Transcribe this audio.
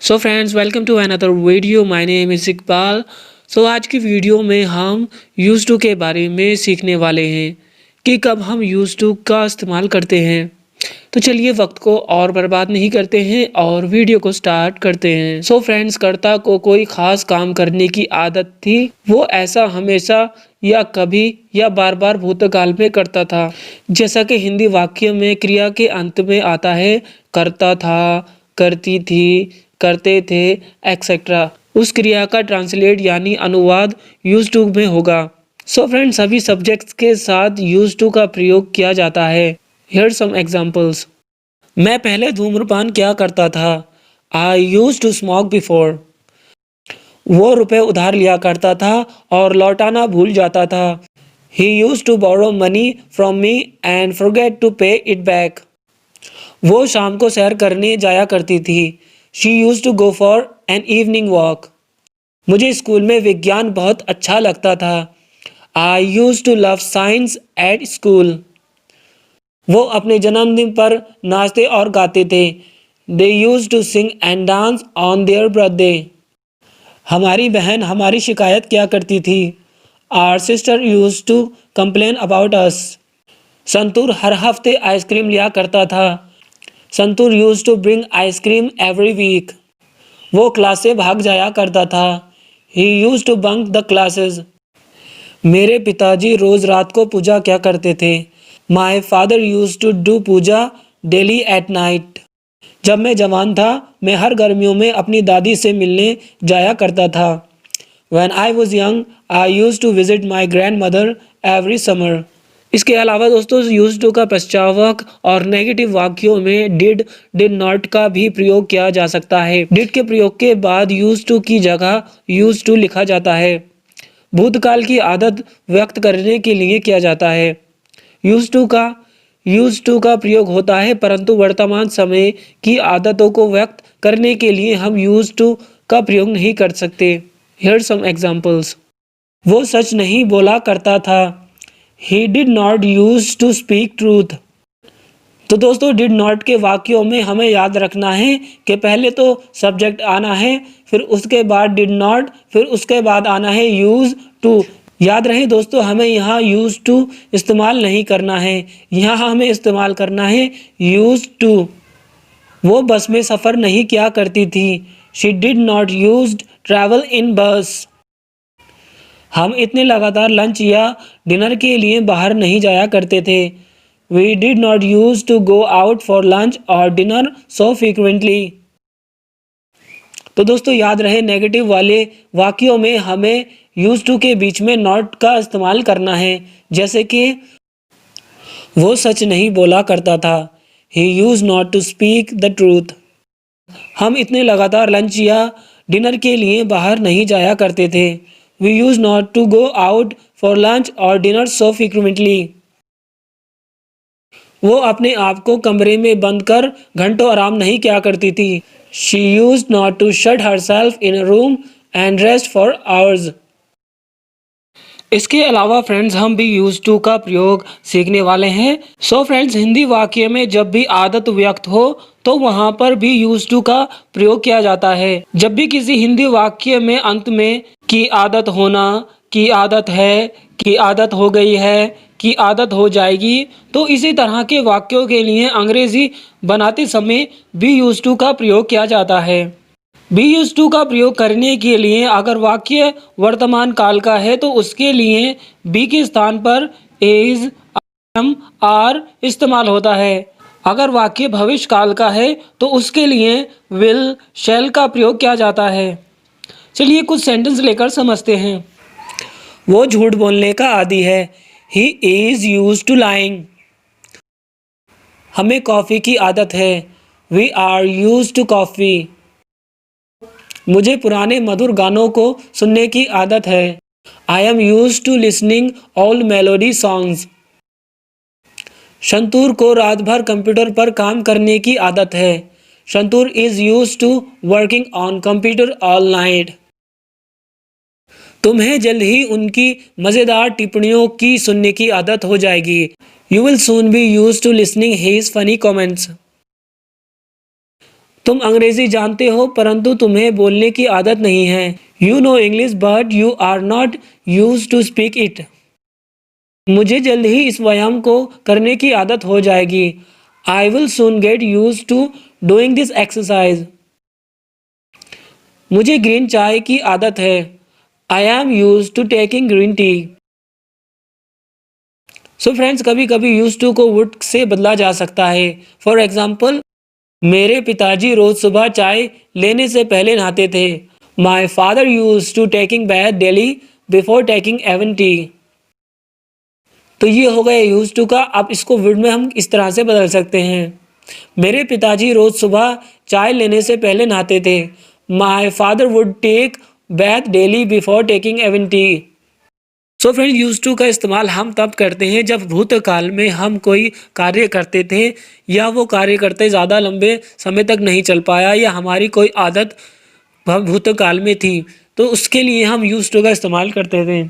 So friends, welcome to another video. My name is Iqbal. आज की video में हम यूज़ टू के बारे में सीखने वाले हैं कि कब हम यूज़ टू का इस्तेमाल करते हैं। तो चलिए वक्त को और बर्बाद नहीं करते हैं और वीडियो को स्टार्ट करते हैं। फ्रेंड्स, कर्ता को कोई ख़ास काम करने की आदत थी। वो ऐसा हमेशा या कभी या बार बार भूतकाल में करता था। जैसा कि हिंदी वाक्य में क्रिया के अंत में आता है, करता था, करती थी, करते थे, एक्सेट्रा। उस क्रिया का ट्रांसलेट यानी अनुवाद यूज टू में होगा। फ्रेंड्स, सभी सब्जेक्ट्स के साथ यूज टू का प्रयोग किया जाता है। Here some examples. मैं पहले धूम्रपान किया करता था। I use to smoke before. वो रुपए उधार लिया करता था और लौटाना भूल जाता था। He used to borrow money from me and forget to pay it back. वो शाम को सैर करने जाया करती थी। She used to go for an evening walk. मुझे स्कूल में विज्ञान बहुत अच्छा लगता था। I use to love science at school. वो अपने जन्मदिन पर नाचते और गाते थे। They used to sing and dance on their birthday. हमारी बहन हमारी शिकायत किया करती थी। Our sister used to complain about us. Santoor हर हफ्ते आइसक्रीम लिया करता था। Santoor used to bring ice cream every week. वो क्लास से भाग जाया करता था। He used to bunk the classes. मेरे पिताजी रोज रात को पूजा क्या करते थे। My father used to do puja daily at night. जब मैं जवान था, मैं हर गर्मियों में अपनी दादी से मिलने जाया करता था। When I was young, I used to visit my grandmother every summer. इसके अलावा दोस्तों, यूज टू का पश्चातवाक और नेगेटिव वाक्यों में डिड नॉट का भी प्रयोग किया जा सकता है। डिड के प्रयोग के बाद यूज टू की जगह यूज टू लिखा जाता है। भूतकाल की आदत व्यक्त करने के लिए किया जाता है। यूज टू का प्रयोग होता है, परंतु वर्तमान समय की आदतों को व्यक्त करने के लिए हम यूज टू का प्रयोग नहीं कर सकते। Here some examples. वो सच नहीं बोला करता था। He did not use to speak truth. तो दोस्तों, डिड नॉट के वाक्यों में हमें याद रखना है कि पहले तो सब्जेक्ट आना है, फिर उसके बाद डिड नॉट, फिर उसके बाद आना है यूज टू। याद रहे दोस्तों, हमें यहाँ यूज टू इस्तेमाल नहीं करना है, यहाँ हमें इस्तेमाल करना है यूज टू। वो बस में सफ़र नहीं किया करती थी। She did not use travel in बस। हम इतने लगातार लंच या डिनर के लिए बाहर नहीं जाया करते थे। We did not use to go out for lunch और डिनर सो फ्रीक्वेंटली। तो दोस्तों, याद रहे, नेगेटिव वाले वाक्यों में हमें यूज टू के बीच में नॉट का इस्तेमाल करना है। जैसे कि वो सच नहीं बोला करता था। He used not to speak the truth. हम इतने लगातार लंच या डिनर के लिए बाहर नहीं जाया करते थे। We used not to go out for lunch or dinner so frequently. वो अपने आप को कमरे में बंद कर घंटों आराम नहीं किया करती थी। She used not to shut herself in a room and rest for hours. इसके अलावा फ्रेंड्स, हम भी यूज टू का प्रयोग सीखने वाले हैं। फ्रेंड्स, हिंदी वाक्य में जब भी आदत व्यक्त हो तो वहाँ पर भी यूज टू का प्रयोग किया जाता है। जब भी किसी हिंदी वाक्य में अंत में की आदत होना, की आदत है, की आदत हो गई है, की आदत हो जाएगी, तो इसी तरह के वाक्यों के लिए अंग्रेजी बनाते समय भी यूज टू का प्रयोग किया जाता है। बी यूज टू का प्रयोग करने के लिए अगर वाक्य वर्तमान काल का है तो उसके लिए बी के स्थान पर इज, एम, आर इस्तेमाल होता है। अगर वाक्य भविष्य काल का है तो उसके लिए विल, शैल का प्रयोग किया जाता है। चलिए कुछ सेंटेंस लेकर समझते हैं। वो झूठ बोलने का आदी है। He is use to lying. हमें कॉफ़ी की आदत है। We are use to coffee. मुझे पुराने मधुर गानों को सुनने की आदत है। I am use to listening old melody songs. Santoor को रात भर कंप्यूटर पर काम करने की आदत है। Santoor is use to working on computer all night. तुम्हें जल्द ही उनकी मज़ेदार टिप्पणियों की सुनने की आदत हो जाएगी। You will soon be use to listening his funny comments. तुम अंग्रेजी जानते हो परंतु तुम्हें बोलने की आदत नहीं है। You know English but you are not use to speak it. मुझे जल्द ही इस व्यायाम को करने की आदत हो जाएगी। I will soon get use to doing this exercise. मुझे ग्रीन चाय की आदत है। I am use to taking green tea. So friends, कभी कभी यूज टू को वुड से बदला जा सकता है। फॉर एग्जाम्पल, मेरे पिताजी रोज सुबह चाय लेने से पहले नहाते थे। My father used to taking bath daily before taking even tea. तो ये हो गया यूज टू का। अब इसको वुड में हम इस तरह से बदल सकते हैं। मेरे पिताजी रोज सुबह चाय लेने से पहले नहाते थे। My father would take bath daily before taking even tea. So friends, used to का इस्तेमाल हम तब करते हैं जब भूतकाल में हम कोई कार्य करते थे या वो कार्य करते ज़्यादा लंबे समय तक नहीं चल पाया या हमारी कोई आदत भूतकाल में थी, तो उसके लिए हम यूज टू का इस्तेमाल करते थे।